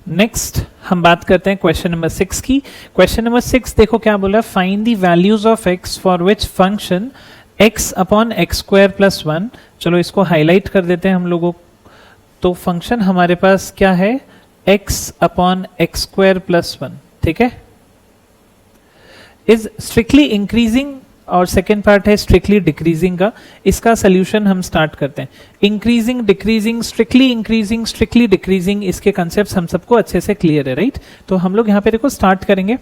Next हम बात करते हैं क्वेश्चन नंबर 6 की। क्वेश्चन नंबर 6 देखो क्या बोला, find the values of x for which function x upon x square plus 1। चलो इसको हाईलाइट कर देते हैं हम लोगों। तो फंक्शन हमारे पास क्या है, x upon x square plus 1, ठीक है, इज स्ट्रिक्टली इंक्रीजिंग और सेकेंड पार्ट है स्ट्रिक्टली डिक्रीजिंग का। इसका सोल्यूशन हम स्टार्ट करते हैं। इंक्रीजिंग, डिक्रीजिंग, स्ट्रिक्टली डिक्रीजिंग, इसके कंसेप्ट हम सबको अच्छे से क्लियर है, राइट। तो हम लोग यहाँ पे देखो स्टार्ट करेंगे,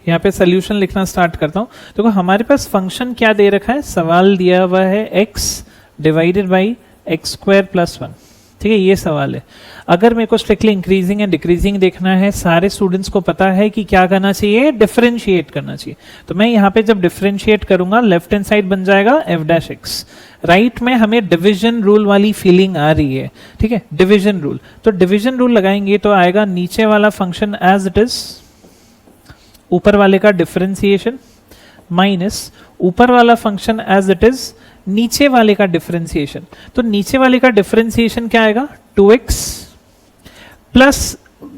यहाँ पे सोल्यूशन लिखना स्टार्ट करता हूँ। देखो हमारे पास फंक्शन क्या दे रखा है, सवाल दिया हुआ है x divided by X square plus 1, ठीक है, ये सवाल है। अगर मेरे को स्ट्रिक्टली इंक्रीजिंग एंड डिक्रीजिंग देखना है, सारे स्टूडेंट्स को पता है कि क्या करना चाहिए, डिफरेंशिएट करना चाहिए। तो मैं यहाँ पे जब डिफरेंशिएट करूंगा, लेफ्ट हैंड साइड बन जाएगा एफ डैश एक्स, राइट में हमें डिवीजन रूल वाली फीलिंग आ रही है, ठीक है, डिवीजन रूल। तो डिवीजन रूल लगाएंगे तो आएगा नीचे वाला फंक्शन एज इट इज, ऊपर वाले का डिफरेंशिएशन, माइनस ऊपर वाला फंक्शन एज इट इज, नीचे वाले का डिफरेंशिएशन। तो नीचे वाले का डिफरेंशिएशन क्या आएगा, 2x प्लस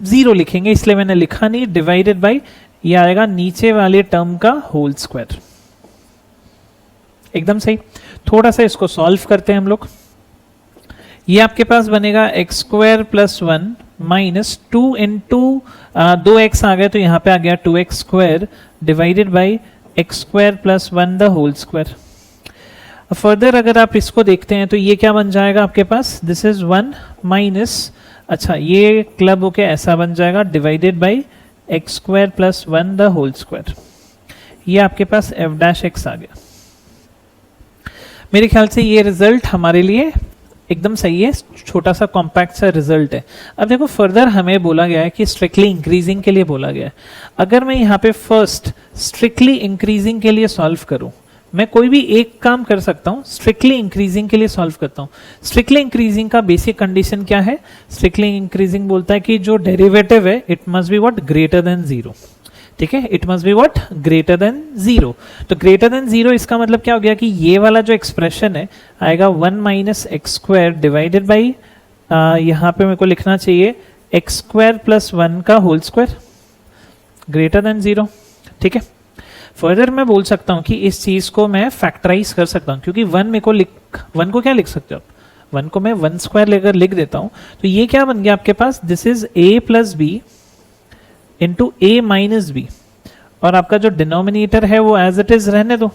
0 लिखेंगे, इसलिए मैंने लिखा नहीं, डिवाइडेड बाई ये आएगा नीचे वाले टर्म का होल स्क्वायर। एकदम सही। थोड़ा सा इसको सॉल्व करते हैं हम लोग। ये आपके पास बनेगा X square plus 1 minus 2 into 2x आ गया, तो यहाँ पे आ गया 2x square divided by X square plus 1 the whole square. Further अगर आप इसको देखते हैं तो ये क्या बन जाएगा आपके पास, दिस इज 1 माइनस, अच्छा ये क्लब होके ऐसा बन जाएगा, divided by X square plus 1 the whole square. ये आपके पास एफ डैश एक्स आ गया। मेरे ख्याल से ये रिजल्ट हमारे लिए एकदम सही है, छोटा सा कॉम्पैक्ट सा रिजल्ट है। अब देखो फर्दर हमें बोला गया है कि स्ट्रिक्टली इंक्रीजिंग के लिए बोला गया है। अगर मैं यहाँ पे फर्स्ट स्ट्रिक्टली इंक्रीजिंग के लिए सॉल्व करूं, मैं कोई भी एक काम कर सकता हूं, स्ट्रिक्टली इंक्रीजिंग के लिए सॉल्व करता हूं। स्ट्रिक्टली इंक्रीजिंग का बेसिक कंडीशन क्या है, स्ट्रिक्टली इंक्रीजिंग बोलता है कि जो डेरिवेटिव है it must be what, greater than 0, ठीक है, it must be what, greater than 0। तो ग्रेटर देन 0 इसका मतलब क्या हो गया कि ये वाला जो एक्सप्रेशन है आएगा 1 minus x square divided by, यहाँ पे मेरे को लिखना चाहिए एक्स स्क्वायर प्लस 1 का होल स्क्वायर, ग्रेटर देन 0, ठीक है। फर्दर मैं बोल सकता हूं कि इस चीज को मैं फैक्टराइज कर सकता हूं, क्योंकि 1 को क्या लिख सकते हो आप, 1 को मैं 1 स्क्वायर लेकर लिख देता हूं। तो ये क्या बन गया आपके पास, this is a plus B into A minus B, और आपका जो डिनोमिनेटर है वो एज इट इज रहने दो।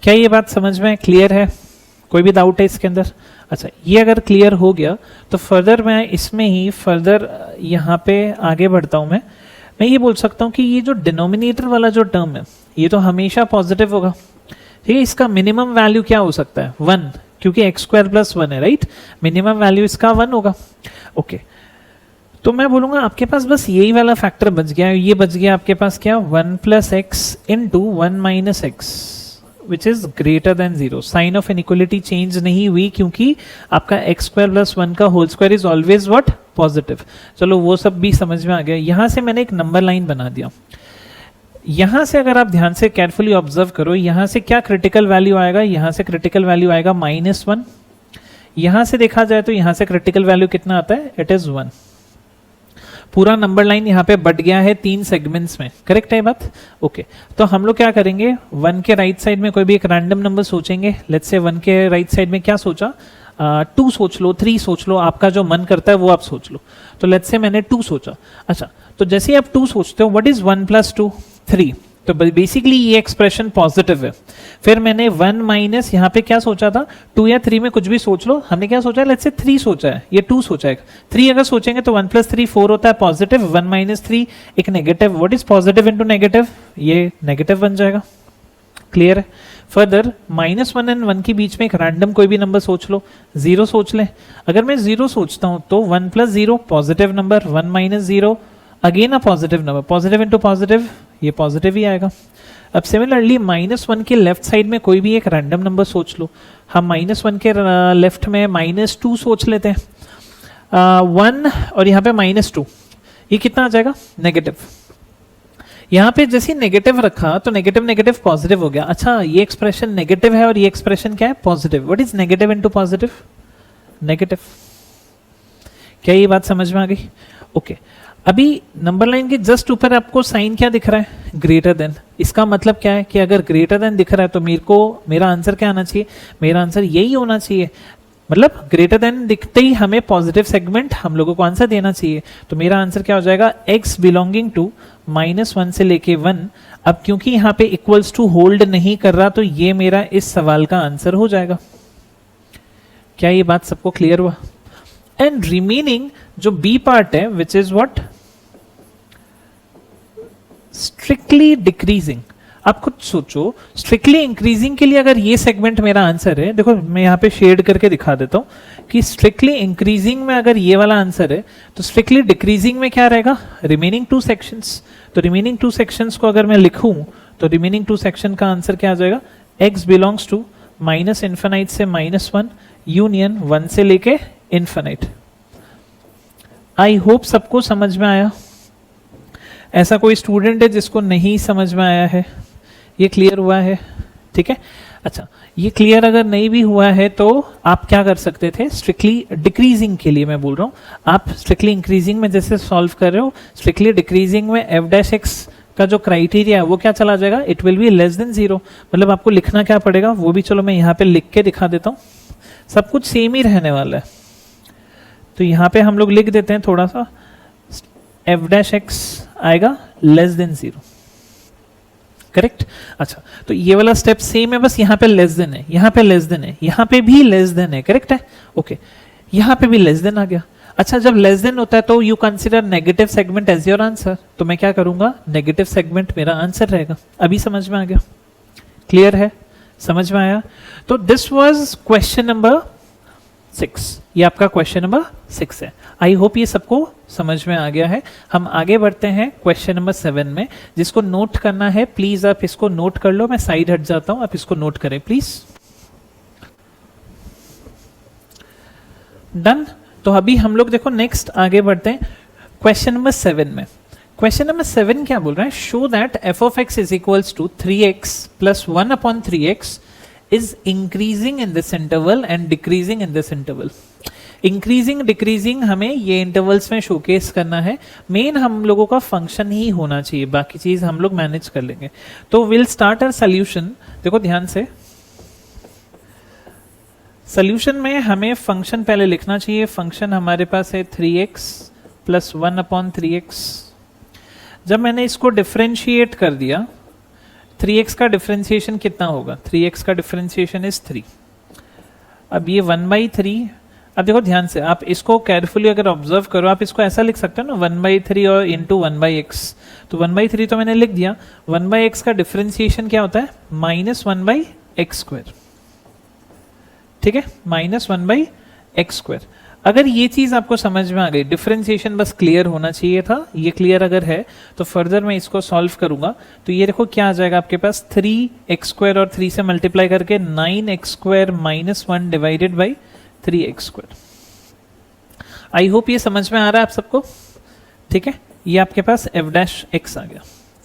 क्या ये बात समझ में क्लियर है, कोई भी डाउट है इसके अंदर? अच्छा, ये अगर क्लियर हो गया तो फर्दर मैं इसमें ही फर्दर यहाँ पे आगे बढ़ता हूँ। मैं ये बोल सकता हूँ कि ये जो डिनोमिनेटर वाला जो टर्म है ये तो हमेशा पॉजिटिव होगा, ठीक है। इसका मिनिमम वैल्यू क्या हो सकता है, 1, क्योंकि एक्स स्क्वायर प्लस 1 है, राइट, मिनिमम वैल्यू इसका 1 होगा। ओके, तो मैं बोलूंगा आपके पास बस यही वाला फैक्टर बच गया, ये बच गया आपके पास क्या, 1 plus X into 1 minus X which is greater than 0। Sign of inequality change नहीं हुई, क्योंकि आपका एक्स स्क्वायर प्लस 1 का whole square is always what, positive. चलो वो सब भी समझ में आ गया। यहां से मैंने एक नंबर लाइन बना दिया। यहां से अगर आप ध्यान से केयरफुली ऑब्जर्व करो, यहां से क्या क्रिटिकल वैल्यू आएगा, यहां से क्रिटिकल वैल्यू आएगा -1। यहां से देखा जाए तो यहां से क्रिटिकल वैल्यू कितना आता है, इट इज 1। पूरा नंबर लाइन यहाँ पे बट गया है 3 सेगमेंट्स में, करेक्ट है बात? ओके, तो हम लोग क्या करेंगे, 1 के राइट साइड में कोई भी एक रैंडम नंबर सोचेंगे। लेट्स से 1 के राइट साइड में क्या सोचा, 2 सोच लो, 3 सोच लो, आपका जो मन करता है वो आप सोच लो। तो लेट्स से मैंने 2 सोचा। अच्छा, तो जैसे ही आप 2 सोचते हो, व्हाट इज 1 प्लस 2, 3। तो बेसिकली ये एक्सप्रेशन पॉजिटिव है। फिर मैंने 1 माइनस यहाँ पे क्या सोचा था, 2 या 3 में कुछ भी सोच लो, हमने क्या सोचा है, लेट्स से 3 सोचा है, ये 2 सोचा है। 3 अगर सोचेंगे तो 1 प्लस 3 4 होता है, पॉजिटिव। 1 माइनस 3 एक negative, what is positive into negative, ये नेगेटिव बन जाएगा। क्लियर है? फर्दर -1 एंड 1 के बीच में एक रैंडम कोई भी नंबर सोच लो, 0 सोच ले। अगर मैं 0 सोचता हूं तो 1 plus 0 positive number, 1 minus 0 again a positive number, positive into positive, ये पॉजिटिव ही आएगा। अब सिमिलरली -1 के लेफ्ट साइड में कोई भी एक रैंडम नंबर सोच लो। हम -1 के लेफ्ट में -2 सोच लेते हैं, 1 और यहाँ पे -2, ये कितना आ जाएगा, नेगेटिव। यहाँ पे जैसे नेगेटिव रखा तो नेगेटिव नेगेटिव पॉजिटिव हो गया। अच्छा, ये एक्सप्रेशन नेगेटिव है और ये एक्सप्रेशन क्या है, positive. What is negative into positive, negative. क्या ये बात समझ में आ गई? ओके, अभी नंबर लाइन के जस्ट ऊपर आपको साइन क्या दिख रहा है, ग्रेटर देन। इसका मतलब क्या है कि अगर ग्रेटर देन दिख रहा है तो मेरा आंसर क्या आना चाहिए, मेरा आंसर यही होना चाहिए। मतलब ग्रेटर देन दिखते ही हमें पॉजिटिव सेगमेंट हम लोगों को आंसर देना चाहिए। तो मेरा आंसर क्या हो जाएगा, x बिलोंगिंग टू -1 से लेके 1। अब क्योंकि यहाँ पे इक्वल्स टू होल्ड नहीं कर रहा तो ये मेरा इस सवाल का आंसर हो जाएगा। क्या ये बात सबको क्लियर हुआ? एंड रिमेनिंग जो बी पार्ट है which is what, strictly decreasing. आप खुद सोचो, स्ट्रिक्टली इंक्रीजिंग के लिए अगर ये सेगमेंट मेरा आंसर है, देखो मैं यहाँ पे शेड करके दिखा देता हूं कि स्ट्रिक्टली इंक्रीजिंग में अगर ये वाला आंसर है तो स्ट्रिक्टली डिक्रीजिंग में क्या रहेगा, रिमेनिंग 2 सेक्शंस। तो रिमेनिंग 2 सेक्शंस को अगर मैं लिखूं तो रिमेनिंग 2 सेक्शन का आंसर क्या आ जाएगा, x बिलोंग्स टू -इन्फिनाइट से -1 यूनियन 1 से लेके इन्फिनाइट। आई होप सबको समझ में आया। ऐसा कोई स्टूडेंट है जिसको नहीं समझ में आया है? ये क्लियर हुआ है? ठीक है, अच्छा, ये क्लियर अगर नहीं भी हुआ है तो आप क्या कर सकते थे, स्ट्रिक्टली डिक्रीजिंग के लिए मैं बोल रहा हूं, आप स्ट्रिक्टली इंक्रीजिंग में जैसे सॉल्व कर रहे हो, स्ट्रिक्टली डिक्रीजिंग में f' का जो क्राइटेरिया है वो क्या चला जाएगा, it will be less than 0। मतलब आपको लिखना क्या पड़ेगा वो भी चलो मैं यहाँ पे लिख के दिखा देता हूँ, सब कुछ सेम ही रहने वाला है। तो यहाँ पे हम लोग लिख देते हैं थोड़ा सा, f' आएगा लेस देन 0, करेक्ट। अच्छा, तो ये वाला स्टेप सेम है, बस यहाँ पे लेस देन है, यहाँ पे लेस देन है, यहाँ पे भी लेस देन है, करेक्ट है। ओके, यहाँ पे भी लेस देन आ गया। अच्छा, जब लेस देन होता है तो you consider negative segment as your answer, तो मैं क्या करूंगा, नेगेटिव सेगमेंट मेरा आंसर रहेगा। अभी समझ में आ गया? क्लियर है? समझ में आया? तो दिस वाज क्वेश्चन नंबर 6, ये आपका क्वेश्चन नंबर 6 है। आई होप ये सबको समझ में आ गया है। हम आगे बढ़ते हैं क्वेश्चन नंबर 7 में, जिसको नोट करना है प्लीज आप इसको नोट कर लो। मैं साइड हट जाता हूं, आप इसको नोट करें प्लीज। डन। तो अभी हम लोग देखो नेक्स्ट आगे बढ़ते हैं क्वेश्चन नंबर 7 में। क्वेश्चन नंबर 7 क्या बोल रहा है, show that f of x is equals to 3x plus 1 upon 3x is increasing in this interval and decreasing in this interval। Increasing decreasing हमें ये इंटरवल्स में शोकेस करना है। मेन हम लोगों का फंक्शन ही होना चाहिए, बाकी चीज हम लोग मैनेज कर लेंगे। तो विल स्टार्ट अर सोल्यूशन। देखो ध्यान से, सोल्यूशन में हमें फंक्शन पहले लिखना चाहिए। फंक्शन हमारे पास है 3x प्लस 1 अपॉन 3x। जब मैंने इसको डिफरेंशिएट कर दिया, 3x का डिफरेंशिएशन कितना होगा, 3x का डिफरेंशिएशन इज 3। अब ये 1/3। अब देखो ध्यान से, आप इसको केयरफुली अगर ऑब्जर्व करो, आप इसको ऐसा लिख सकते हो ना 1/3 और इंटू 1/x। तो 1/3 तो मैंने लिख दिया, 1/x का डिफरेंशिएशन क्या होता है, -1/x²। ठीक है, -1/x²। अगर ये चीज आपको समझ में आ गई, डिफरेंशिएशन बस क्लियर होना चाहिए था, ये क्लियर अगर है तो फर्दर मैं इसको सॉल्व करूंगा। तो ये देखो क्या आ जाएगा आपके पास, 3x² और 3 से मल्टीप्लाई करके 9x² - 1 divided by 3x²। I hope ये समझ में आ रहा है आप सबको? ठीक है, ये आपके पास f' आ गया।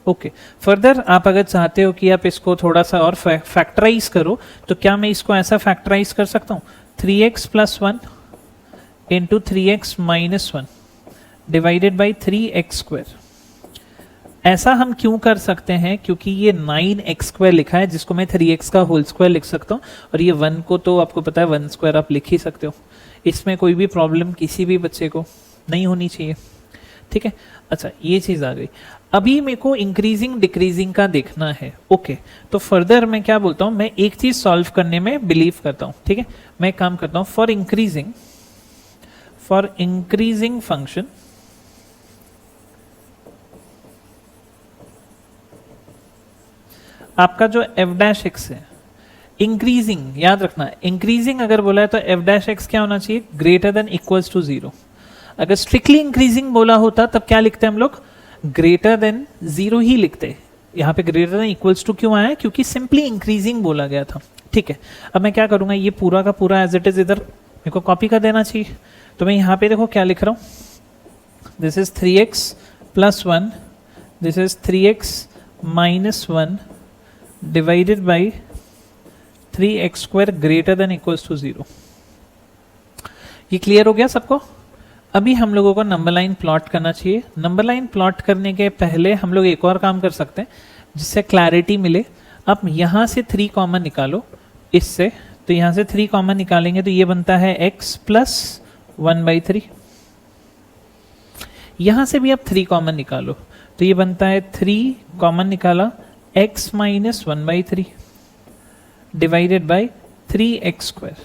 ओके, फर्दर आप अगर चाहते हो कि आप इसको थोड़ा सा और फैक्टराइज करो, तो क्या मैं इसको ऐसा फैक्टराइज कर सकता हूँ, 3x + 1 into 3x - 1 divided by 3x²। ऐसा हम क्यों कर सकते हैं, क्योंकि ये 9x² लिखा है, जिसको मैं 3x का होल स्क्वायर लिख सकता हूँ, और ये 1 को तो आपको पता है 1² आप लिख ही सकते हो। इसमें कोई भी प्रॉब्लम किसी भी बच्चे को नहीं होनी चाहिए। ठीक है, अच्छा ये चीज आ गई। अभी मेरे को इंक्रीजिंग डिक्रीजिंग का देखना है। ओके, तो फर्दर मैं क्या बोलता हूँ, मैं एक चीज सॉल्व करने में बिलीव करता हूँ। ठीक है, मैं एक काम करता हूँ, फॉर इंक्रीजिंग फंक्शन आपका जो f' है, इंक्रीजिंग याद रखना, इंक्रीजिंग अगर बोला है तो f' क्या होना चाहिए, ग्रेटर देन इक्वल्स टू 0। अगर स्ट्रिक्टली इंक्रीजिंग बोला होता तब क्या लिखते हैं हम लोग, ग्रेटर देन 0 ही लिखते। यहाँ पे ग्रेटर देन इक्वल्स टू क्यों आया, क्योंकि सिंपली इंक्रीजिंग बोला गया था। ठीक है, अब मैं क्या करूंगा, ये पूरा का पूरा एज इट इज इधर मेरे को कॉपी कर देना चाहिए। तो मैं यहाँ पे देखो क्या लिख रहा हूँ, this is 3x + 1 this is 3x minus 1 divided by 3x square greater than equals to 0। ये क्लियर हो गया सबको? अभी हम लोगों को नंबर लाइन प्लॉट करना चाहिए। नंबर लाइन प्लॉट करने के पहले हम लोग एक और काम कर सकते हैं जिससे क्लैरिटी मिले। अब यहाँ से 3 कॉमन निकालो इससे, तो यहाँ से 3 कॉमन निकालेंगे तो ये बनता है x प्लस 1/3। यहाँ से भी अब 3 कॉमन निकालो तो ये बनता है 3 कॉमन निकाला x minus 1/3 divided by 3x square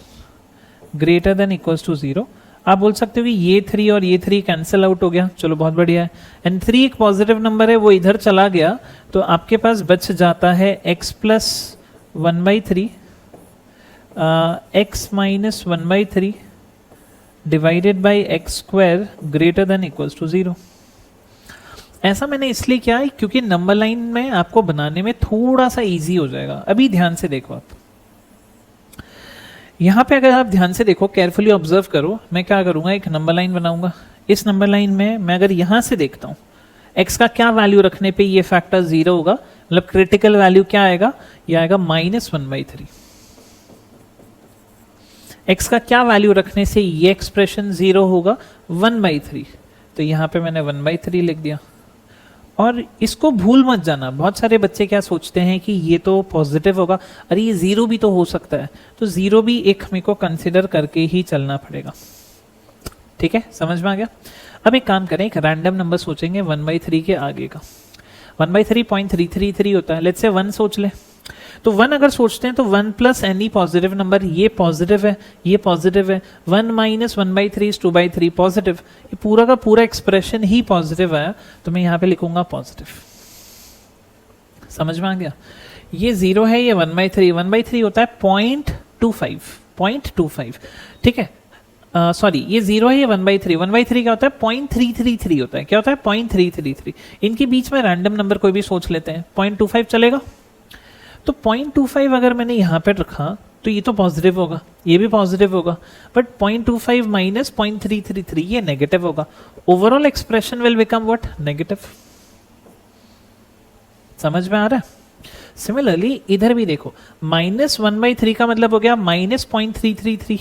greater than equals to 0। आप बोल सकते हो कि ये 3 और ये 3 कैंसिल आउट हो गया, चलो बहुत बढ़िया है। एंड 3 एक पॉजिटिव नंबर है, वो इधर चला गया तो आपके पास बच जाता है x plus 1/3 x minus 1/3 divided by x square greater than equals to 0। ऐसा मैंने इसलिए किया है क्योंकि नंबर लाइन में आपको बनाने में थोड़ा सा इजी हो जाएगा। अभी ध्यान से देखो आप, यहाँ पे अगर आप ध्यान से देखो, केयरफुली ऑब्जर्व करो, मैं क्या करूंगा, एक नंबर लाइन बनाऊंगा। इस नंबर लाइन में मैं अगर यहां से देखता हूं x का क्या वैल्यू रखने पे ये फैक्टर 0 होगा, मतलब क्रिटिकल वैल्यू क्या आएगा, ये आएगा माइनस 1/3। x का क्या वैल्यू रखने से ये एक्सप्रेशन 0 होगा, 1/3। तो यहाँ पे मैंने 1/3 लिख दिया। और इसको भूल मत जाना, बहुत सारे बच्चे क्या सोचते हैं कि ये तो पॉजिटिव होगा, अरे ये 0 भी तो हो सकता है, तो 0 भी एक मेरे को कंसिडर करके ही चलना पड़ेगा। ठीक है, समझ में आ गया? अब एक काम करें, एक रैंडम नंबर सोचेंगे 1/3 के आगे का। 1/3 0.333 होता है, लेट्स से 1 सोच ले। तो 1 अगर सोचते हैं तो 1 प्लस एनी पॉजिटिव नंबर, ये पॉजिटिव है, ये पॉजिटिव है, 1 माइनस 1/3 इज 2/3 पॉजिटिव, ये पूरा का पूरा एक्सप्रेशन ही पॉजिटिव आया, तो मैं यहाँ पे लिखूंगा पॉजिटिव। समझ में आ गया? ये 0 है, ये 1/3, 1/3 होता है 0.25, ठीक है। सॉरी, ये 0 है, ये 1/3, 1/3 क्या होता है, 0.333 होता है। क्या होता है, 0.333। इनके बीच में रैंडम नंबर कोई भी सोच लेते हैं, 0.25 चलेगा। तो 0.25 अगर मैंने यहाँ पे रखा तो ये तो पॉजिटिव होगा, ये भी पॉजिटिव होगा, बट 0.25 माइनस 0.333 ये नेगेटिव होगा। Overall expression will become what, negative. समझ में आ रहा है? सिमिलरली इधर भी देखो, माइनस 1/3 का मतलब हो गया माइनस 0.333,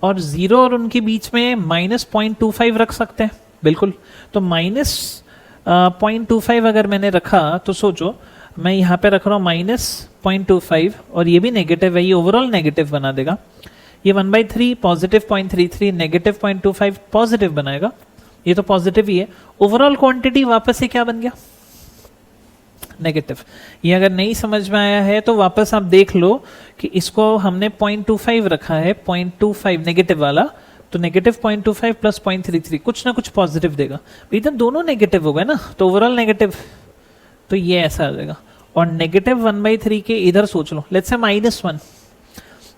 और 0 और उनके बीच में माइनस 0.25 रख सकते हैं, बिल्कुल। तो माइनस 0.25 अगर मैंने रखा तो सोचो, मैं यहाँ पे रख रहा हूँ माइनस 0.25 और ये भी नेगेटिव है, ये ओवरऑल नेगेटिव बना देगा। ये 1/3 पॉजिटिव 0.33, नेगेटिव 0.25 पॉजिटिव बनाएगा, ये तो पॉजिटिव ही है। ओवरऑल क्वांटिटी वापस से क्या बन गया, नेगेटिव। ये अगर नहीं समझ में आया है तो वापस आप देख लो कि इसको हमने 0.25 रखा है, 0.25 नेगेटिव वाला, तो नेगेटिव 0.25 प्लस 0.33 कुछ ना कुछ पॉजिटिव देगा। इधर दोनों नेगेटिव हो गए ना, तो ओवरऑल नेगेटिव, तो ये ऐसा आ जाएगा। और नेगेटिव 1/3 के इधर सोच लो, लेट्स से -1,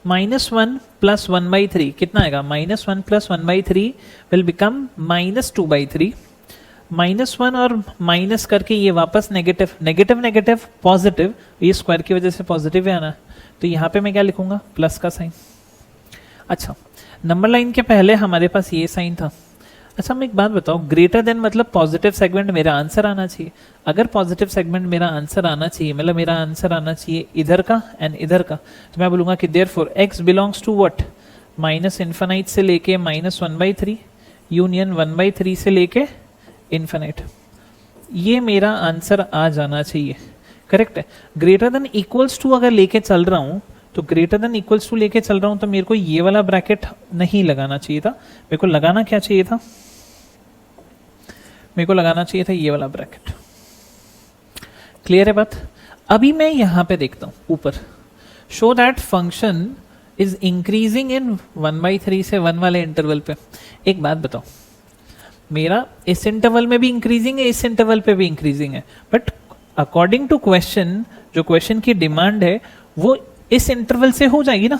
-1 प्लस 1/3 कितना आएगा, -1 प्लस 1/3 विल बिकम -2/3। -1 और माइनस करके ये वापस नेगेटिव, नेगेटिव नेगेटिव पॉजिटिव, ये स्क्वायर की वजह से पॉजिटिव है ना, तो यहाँ पे मैं क्या लिखूंगा, प्लस का साइन। अच्छा, नंबर लाइन के पहले हमारे पास ये साइन था। अच्छा, मैं एक बात बताओ, ग्रेटर देन मतलब पॉजिटिव सेगमेंट मेरा आंसर आना चाहिए। अगर पॉजिटिव सेगमेंट मेरा आंसर आना चाहिए, मतलब मेरा आंसर आना चाहिए इधर का एंड इधर का, तो मैं बोलूंगा कि therefore x belongs to what, -∞ से लेके -1/3 यूनियन 1/3 से लेके इन्फिनिट। ये मेरा आंसर आ जाना चाहिए, करेक्ट है। ग्रेटर देन इक्वल्स टू अगर लेके चल रहा हूं, तो ग्रेटर देन इक्वल्स टू लेके चल रहा हूं तो मेरे को ये वाला ब्रैकेट नहीं लगाना चाहिए था, मेरे को लगाना क्या चाहिए था, मेरे को लगाना चाहिए था ये वाला ब्रैकेट। क्लियर है बात? अभी मैं यहां पे देखता हूं ऊपर, show that function is increasing in 1/3 से 1 वाले इंटरवल पे। एक बात बताओ, मेरा इस इंटरवल में भी इंक्रीजिंग है, इस इंटरवल पे भी इंक्रीजिंग है, बट अकॉर्डिंग टू क्वेश्चन, जो क्वेश्चन की डिमांड है वो इस इंटरवल से हो जाएगी ना।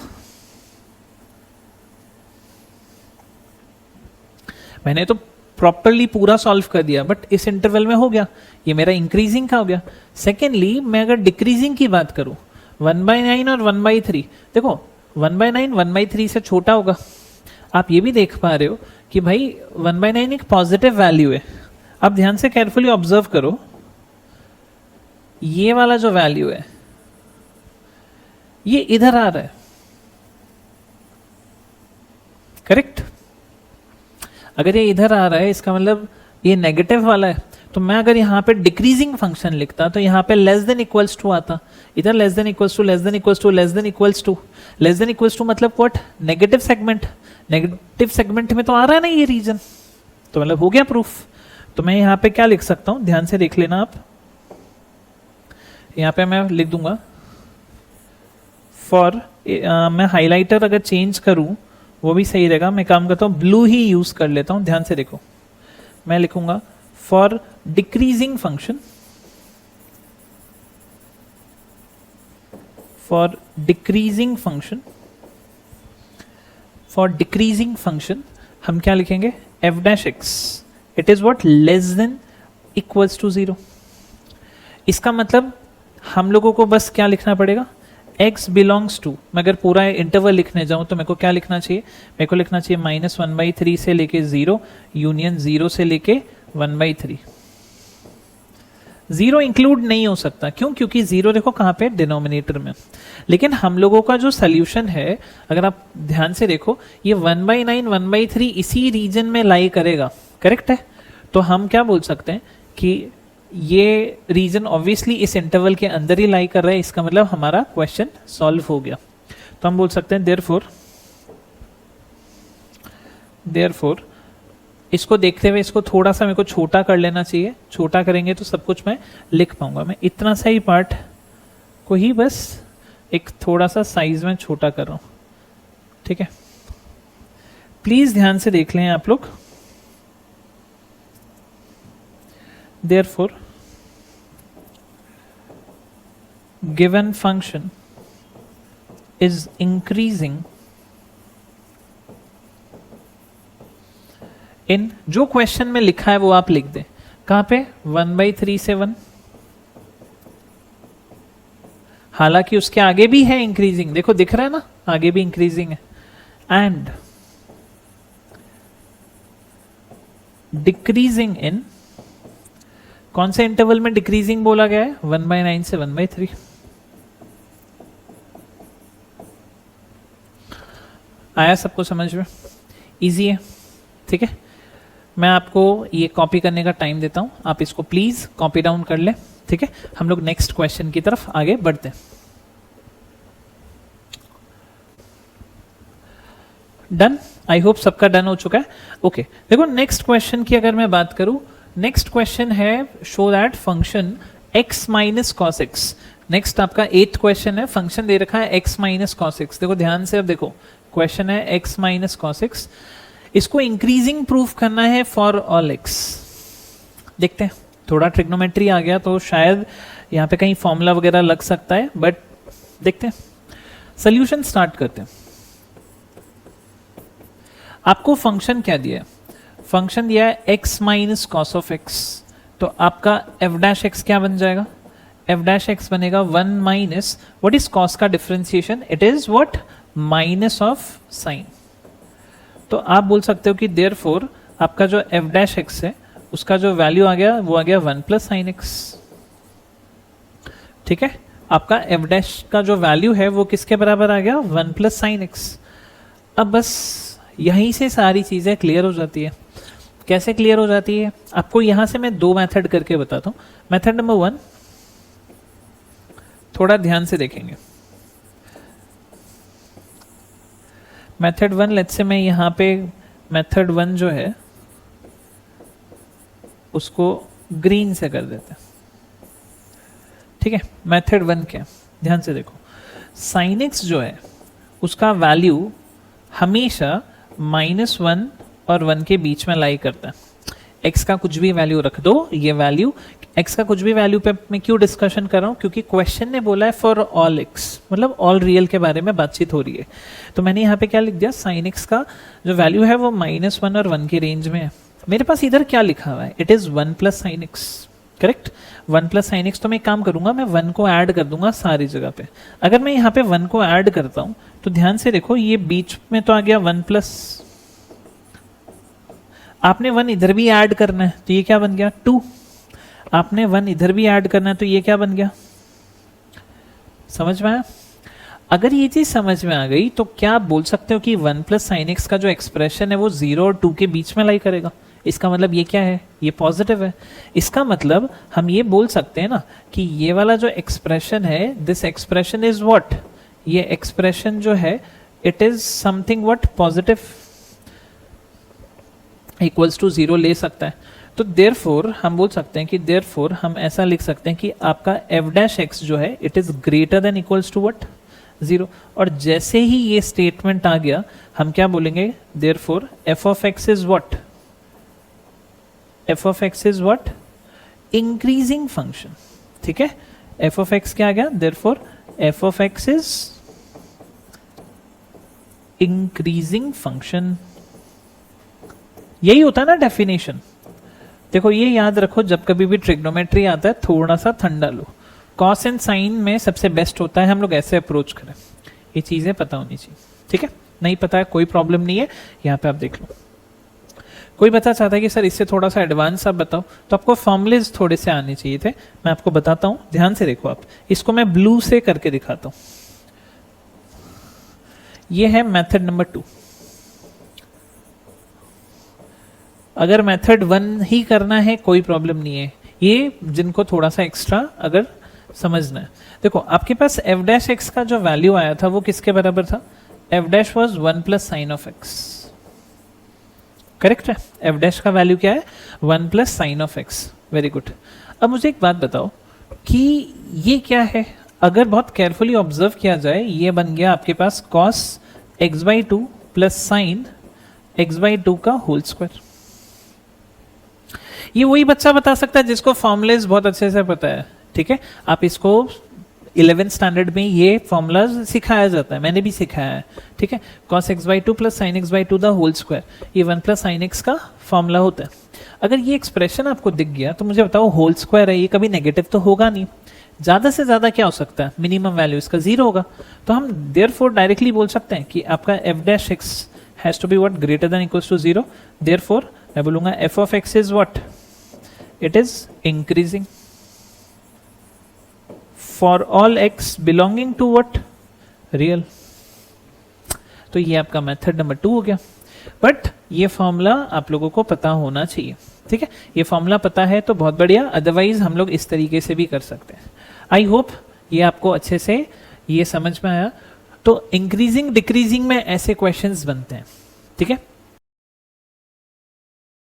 मैंने तो प्रॉपरली पूरा सॉल्व कर दिया, बट इस इंटरवल में हो गया, ये मेरा इंक्रीजिंग का हो गया। सेकेंडली, मैं अगर डिक्रीजिंग की बात करूं, 1/9 और 1/3, देखो 1/9 1/3 से छोटा होगा। आप ये भी देख पा रहे हो कि भाई 1/9 एक पॉजिटिव वैल्यू है। आप ध्यान से केयरफुली ऑब्जर्व करो, ये वाला जो वैल्यू है ये इधर आ रहा है, करेक्ट। अगर ये इधर आ रहा है इसका मतलब ये नेगेटिव वाला है, तो मैं अगर यहाँ पे डिक्रीजिंग फंक्शन लिखता तो यहाँ पे लेस देन इक्वल्स टू आता, इधर less than equals to, less than equals to, less than equals to, less than equals to मतलब what, negative segment. Negative segment में तो आ रहा है ना ये रीजन, तो मतलब हो गया प्रूफ। तो मैं यहाँ पे क्या लिख सकता हूँ, ध्यान से देख लेना आप, यहाँ पे मैं लिख दूंगा फॉर, मैं हाइलाइटर अगर चेंज करूं वो भी सही रहेगा, मैं काम करता हूं ब्लू ही यूज कर लेता हूं। ध्यान से देखो, मैं लिखूंगा for decreasing function, for decreasing function, for decreasing function हम क्या लिखेंगे, f dash x it is what, less than equals to 0। इसका मतलब हम लोगों को बस क्या लिखना पड़ेगा, x बिलोंग्स टू, मैं अगर पूरा इंटरवल लिखने जाऊं तो मेरे को क्या लिखना चाहिए, मेरे को लिखना चाहिए -1/3 से लेके 0 यूनियन 0 से लेके 1/3। 0 इंक्लूड नहीं हो सकता, क्यों, क्योंकि 0 देखो कहाँ पे, डिनोमिनेटर में। लेकिन हम लोगों का जो सोल्यूशन है, अगर आप ध्यान से देखो, ये 1/9 1/3 इसी रीजन में लाई करेगा, करेक्ट है। तो हम क्या बोल सकते हैं कि ये रीजन ऑब्वियसली इस इंटरवल के अंदर ही लाई कर रहा है, इसका मतलब हमारा क्वेश्चन सॉल्व हो गया। तो हम बोल सकते हैं देयरफॉर इसको देखते हुए इसको थोड़ा सा मेरे को छोटा कर लेना चाहिए, छोटा करेंगे तो सब कुछ मैं लिख पाऊंगा। मैं इतना सा ही पार्ट को ही बस एक थोड़ा सा साइज में छोटा कर रहा हूं, ठीक है। प्लीज ध्यान से देख लें आप लोग। Therefore, given function is increasing in, जो क्वेश्चन में लिखा है वो आप लिख दें, कहां पे, 1/3 से 1, हालांकि उसके आगे भी है इंक्रीजिंग, देखो दिख रहा है ना, आगे भी इंक्रीजिंग है, एंड डिक्रीजिंग इन, कौन से इंटरवल में डिक्रीजिंग बोला गया है, 1/9 से 1/3। आया सबको समझ में, इजी है, ठीक है। मैं आपको ये कॉपी करने का टाइम देता हूं, आप इसको प्लीज कॉपी डाउन कर लें, ठीक है। हम लोग नेक्स्ट क्वेश्चन की तरफ आगे बढ़ते हैं। डन, आई होप सबका डन हो चुका है। ओके, देखो नेक्स्ट क्वेश्चन की अगर मैं बात करूं, नेक्स्ट क्वेश्चन है show that function x minus cos x. Next आपका 8th क्वेश्चन है, फंक्शन दे रखा है x माइनस कॉस एक्स। देखो ध्यान से, अब देखो क्वेश्चन है x माइनस कॉस एक्स, इसको इंक्रीजिंग प्रूफ करना है फॉर ऑल x। देखते हैं, थोड़ा ट्रिग्नोमेट्री आ गया तो शायद यहाँ पे कहीं फॉर्मूला वगैरह लग सकता है, बट देखते हैं, सोल्यूशन स्टार्ट करते हैं। आपको फंक्शन क्या दिया है, फंक्शन दिया है x minus cos of x, तो आपका f डैश x क्या बन जाएगा, f डैश x बनेगा 1 माइनस, व्हाट इज कॉस का differentiation, it is what, minus of sine. तो आप बोल सकते हो कि देयरफॉर आपका जो f डैश x है उसका जो वैल्यू आ गया वो आ गया 1 प्लस साइन x, ठीक है। आपका f डैश का जो वैल्यू है वो किसके बराबर आ गया, 1 प्लस साइन x। अब बस यहीं से सारी चीजें क्लियर हो जाती है। कैसे क्लियर हो जाती है, आपको यहां से मैं 2 मेथड करके बताता हूं। मेथड नंबर 1, थोड़ा ध्यान से देखेंगे। मेथड 1, लेट्स से मैं यहां पे मेथड 1 जो है उसको ग्रीन से कर देते हैं, ठीक है। मेथड 1 क्या, ध्यान से देखो, साइन एक्स जो है उसका वैल्यू हमेशा -1 और 1 के बीच में लाई करता है। x का कुछ भी वैल्यू रख दो, ये वैल्यू x का कुछ भी वैल्यू पे मैं क्यों डिस्कशन कर रहा हूं, क्योंकि क्वेश्चन ने बोला है फॉर ऑल x, मतलब ऑल रियल के बारे में बातचीत हो रही है। तो मैंने यहाँ पे क्या लिख दिया, साइन x का जो वैल्यू है वो -1 और 1 के रेंज में है। मेरे पास इधर क्या लिखा हुआ है, it is 1 plus sine x, correct, 1 plus sine x. तो मैं एक काम करूंगा, मैं 1 को ऐड कर दूंगा सारी जगह पे। अगर मैं यहाँ पे 1 को ऐड करता हूं तो ध्यान से देखो, ये बीच में तो आ गया 1 प्लस, आपने 1 इधर भी ऐड करना है तो ये क्या बन गया 2। आपने 1 इधर भी ऐड करना है तो ये क्या बन गया, समझ में आया? अगर ये चीज समझ में आ गई तो क्या आप बोल सकते हो कि 1 प्लस साइन एक्स का जो एक्सप्रेशन है वो 0 और 2 के बीच में लाई करेगा? इसका मतलब ये क्या है, ये पॉजिटिव है। इसका मतलब हम ये बोल सकते हैं ना कि ये वाला जो एक्सप्रेशन है, दिस एक्सप्रेशन इज व्हाट, ये एक्सप्रेशन जो है it is something what positive, equals to 0 ले सकता है। तो देयरफॉर हम बोल सकते हैं कि देयरफॉर हम ऐसा लिख सकते हैं कि आपका f डैश x जो है it is greater than equals to what 0। और जैसे ही ये स्टेटमेंट आ गया हम क्या बोलेंगे, therefore f of x is what, f of x is what increasing function. ठीक है, f ऑफ x क्या आ गया, therefore f of x is increasing function. यही होता है ना डेफिनेशन। देखो ये याद रखो, जब कभी भी ट्रिग्नोमेट्री आता है थोड़ा सा ठंडा लो, कॉस एंड साइन में सबसे बेस्ट होता है हम लोग ऐसे अप्रोच करें, ये चीजें पता होनी चाहिए। ठीक है, नहीं पता है कोई प्रॉब्लम नहीं है, यहाँ पे आप देख लो। कोई बता चाहता है कि सर इससे थोड़ा सा एडवांस आप बताओ, तो आपको फॉर्मुलेज थोड़े से आने चाहिए थे, मैं आपको बताता हूँ, ध्यान से देखो आप। इसको मैं ब्लू से करके दिखाता हूँ। ये है मेथड नंबर 2। अगर मेथड 1 ही करना है कोई प्रॉब्लम नहीं है, ये जिनको थोड़ा सा एक्स्ट्रा अगर समझना है। देखो आपके पास f डैश x का जो वैल्यू आया था वो किसके बराबर था, f dash was 1 plus sign of x। Correct है, f डैश का वैल्यू क्या है, 1 plus sign of x। Very good. अब मुझे एक बात बताओ कि ये क्या है, अगर बहुत केयरफुली ऑब्जर्व किया जाए ये बन गया आपके पास cos x/2 plus sine x/2 का होल स्क्वायर। ये वही बच्चा बता सकता है जिसको फॉर्मूलेज बहुत अच्छे से पता है। ठीक है, आप इसको 11th स्टैंडर्ड में ये फॉर्मूला सिखाया जाता है, मैंने भी सिखाया है। ठीक है, cos x/2 plus sine x/2 the whole square, ये 1 प्लस साइन x का फॉर्मूला होता है। अगर ये एक्सप्रेशन आपको दिख गया तो मुझे बताओ होल स्क्वायर है, ये कभी नेगेटिव तो होगा नहीं, ज्यादा से ज्यादा क्या हो सकता है, मिनिमम वैल्यू इसका 0 होगा। तो हम देयरफॉर डायरेक्टली बोल सकते हैं कि आपका f dash x has to be what greater than equals to 0। Therefore मैं बोलूंगा f of x is what, it is increasing for all x belonging to what real। तो ये आपका मेथड नंबर 2 हो गया। बट ये फॉर्मूला आप लोगों को पता होना चाहिए। ठीक है, ये फॉर्मूला पता है तो बहुत बढ़िया, अदरवाइज हम लोग इस तरीके से भी कर सकते हैं। आई होप ये आपको अच्छे से ये समझ में आया। तो इंक्रीजिंग डिक्रीजिंग में ऐसे क्वेश्चंस बनते हैं। ठीक है,